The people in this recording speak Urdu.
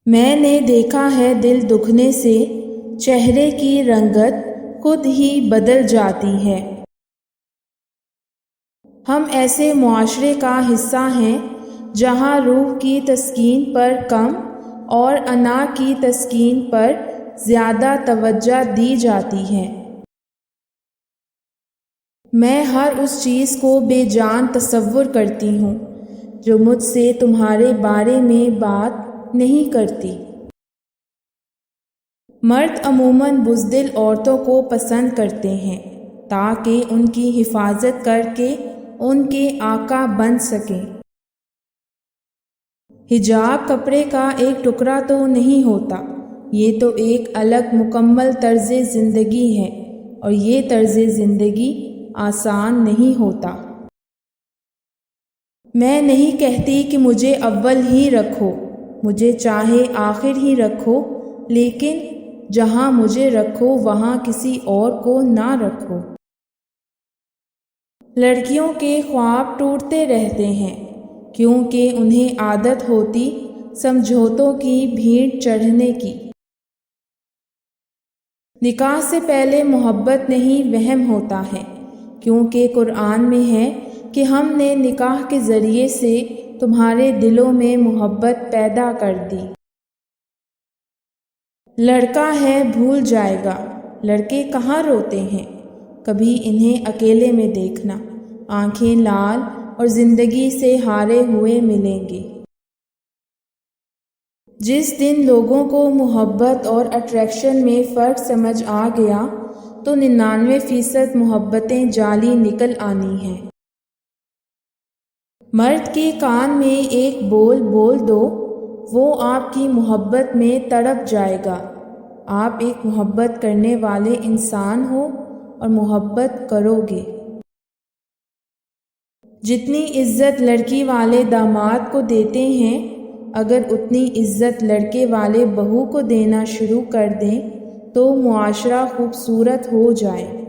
میں نے دیکھا ہے دل دکھنے سے چہرے کی رنگت خود ہی بدل جاتی ہے۔ ہم ایسے معاشرے کا حصہ ہیں جہاں روح کی تسکین پر کم اور انا کی تسکین پر زیادہ توجہ دی جاتی ہے۔ میں ہر اس چیز کو بے جان تصور کرتی ہوں جو مجھ سے تمہارے بارے میں بات نہیں کرتی۔ مرد عموماً بزدل عورتوں کو پسند کرتے ہیں تاکہ ان کی حفاظت کر کے ان کے آقا بن سکیں۔ حجاب کپڑے کا ایک ٹکڑا تو نہیں ہوتا، یہ تو ایک الگ مکمل طرز زندگی ہے، اور یہ طرز زندگی آسان نہیں ہوتا۔ میں نہیں کہتی کہ مجھے اول ہی رکھو، مجھے چاہے آخر ہی رکھو، لیکن جہاں مجھے رکھو وہاں کسی اور کو نہ رکھو۔ لڑکیوں کے خواب ٹوٹتے رہتے ہیں کیونکہ انہیں عادت ہوتی سمجھوتوں کی بھیڑ چڑھنے کی۔ نکاح سے پہلے محبت نہیں وہم ہوتا ہے، کیونکہ قرآن میں ہے کہ ہم نے نکاح کے ذریعے سے تمہارے دلوں میں محبت پیدا کر دی۔ لڑکا ہے بھول جائے گا، لڑکے کہاں روتے ہیں، کبھی انہیں اکیلے میں دیکھنا، آنکھیں لال اور زندگی سے ہارے ہوئے ملیں گے۔ جس دن لوگوں کو محبت اور اٹریکشن میں فرق سمجھ آ گیا تو 99% محبتیں جعلی نکل آنی ہیں۔ مرد کے کان میں ایک بول بول دو، وہ آپ کی محبت میں تڑپ جائے گا۔ آپ ایک محبت کرنے والے انسان ہو اور محبت کرو گے۔ جتنی عزت لڑکی والے داماد کو دیتے ہیں، اگر اتنی عزت لڑکے والے بہو کو دینا شروع کر دیں تو معاشرہ خوبصورت ہو جائے۔